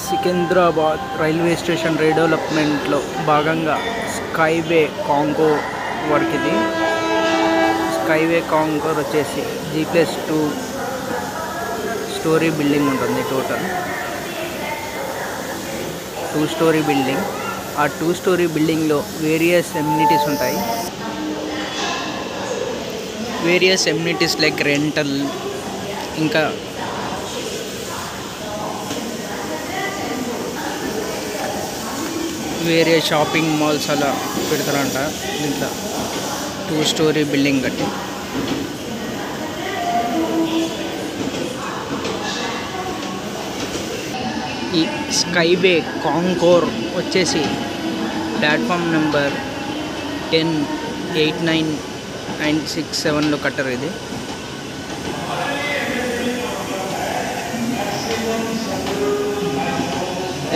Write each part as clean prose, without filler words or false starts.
Secunderabad railway station రీడెవలప్మెంట్లో భాగంగా skyway concourse work ఇది. Skyway కాంకోర్ వచ్చేసి G+2 స్టోరీ బిల్డింగ్ ఉంటుంది. Total 2 story building. ఆ 2 స్టోరీ బిల్డింగ్లో వేరియస్ ఎమ్యూనిటీస్ ఉంటాయి. వేరియస్ ఎమ్యూనిటీస్ లైక్ రెంటల్, ఇంకా వేరే షాపింగ్ మాల్స్ అలా పెడతారంట దీంట్లో. 2 స్టోరీ బిల్డింగ్ కట్టి ఈ స్కైవే కాంకోర్ వచ్చేసి ప్లాట్ఫామ్ నెంబర్ 10, 8, 9 and 6, 7లో కట్టారు.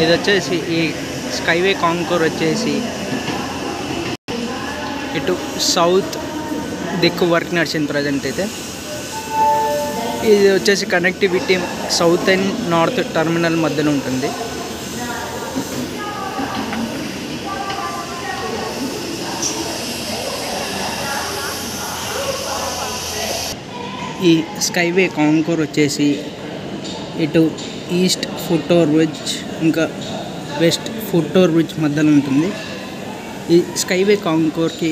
ఇది వచ్చేసి ఈ స్కైవే కాంకోర్ వచ్చేసి ఇటు సౌత్ దిక్కు వర్క్ నడిచింది ప్రజెంట్ అయితే. ఇది వచ్చేసి connectivity south and north terminal మధ్యన ఉంటుంది. ఈ స్కైవే కాంకోర్ వచ్చేసి ఇటు ఈస్ట్ ఫుట్ ఓవర్ బ్రిడ్జ్ ఇంకా వెస్ట్ ఫుట్ ఓవర్ బ్రిడ్జ్ మధ్యలో ఉంటుంది. ఈ స్కైవే కాంకోర్కి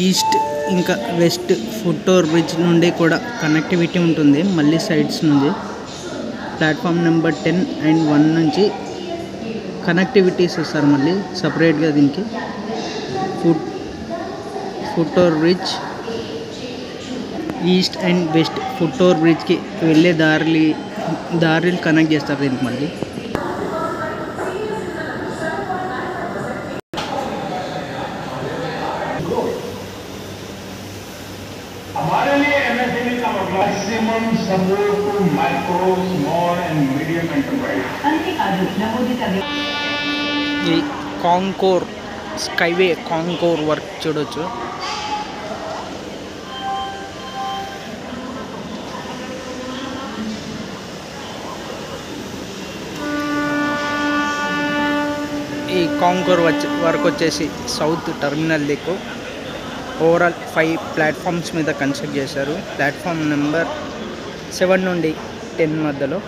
ఈస్ట్ ఇంకా వెస్ట్ ఫుట్ ఓవర్ బ్రిడ్జ్ నుండి కూడా కనెక్టివిటీ ఉంటుంది. మళ్ళీ సైడ్స్ నుంచి ప్లాట్ఫామ్ నెంబర్ 10 and 1 నుంచి కనెక్టివిటీస్ ఇస్తారు మళ్ళీ సపరేట్గా దీనికి. Foot over bridge, east and west foot over బ్రిడ్జ్కి వెళ్ళే దారులు కనెక్ట్ చేస్తారు దీనికి మళ్ళీ. हमारे लिए MSME का मतलब maximum support to micro, small and medium enterprise. ఈ కాంకోర్ స్కైవే కాంకోర్ వర్క్ చూడొచ్చు. ఈ కాంకోర్ వర్క్ వచ్చేసి సౌత్ టర్మినల్ దిక్కు ఓవరాల్ 5 ప్లాట్ఫామ్స్ మీద కన్స్ట్రక్ట్ చేశారు. ప్లాట్ఫామ్ నెంబర్ 7 నుండి 10 మధ్యలో.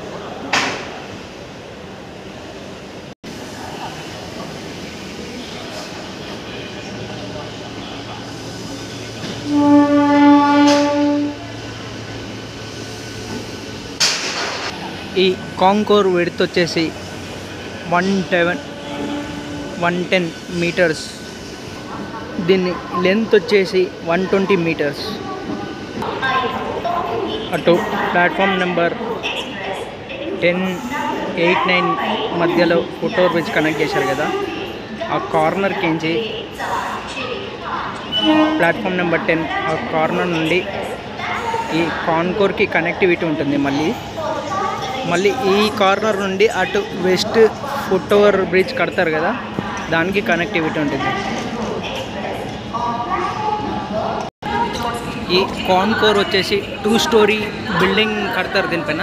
ఈ కాంకోర్ విడ్త్ వచ్చేసి 110 మీటర్స్. దీని లెంత్ వచ్చేసి 120 మీటర్స్. అటు ప్లాట్ఫామ్ నెంబర్ 10, 8, 9 మధ్యలో ఫుట్ ఓవర్ బ్రిడ్జ్ కనెక్ట్ చేశారు కదా, ఆ కార్నర్కి నుంచి ప్లాట్ఫామ్ నెంబర్ 10 ఆ కార్నర్ నుండి ఈ కాంకోర్కి కనెక్టివిటీ ఉంటుంది. మళ్ళీ ఈ కార్నర్ నుండి అటు వెస్ట్ ఫుట్ ఓవర్ బ్రిడ్జ్ కడతారు కదా, దానికి కనెక్టివిటీ ఉంటుంది. ఈ కాంకోర్ వచ్చేసి 2 స్టోరీ బిల్డింగ్ కడతారు దీనిపైన.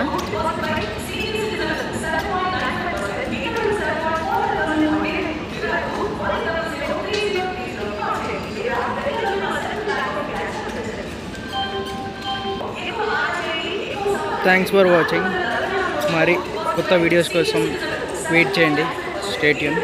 Thanks for watching. మరి కొత్త వీడియోస్ కోసం వెయిట్ చేయండి. Stay tune.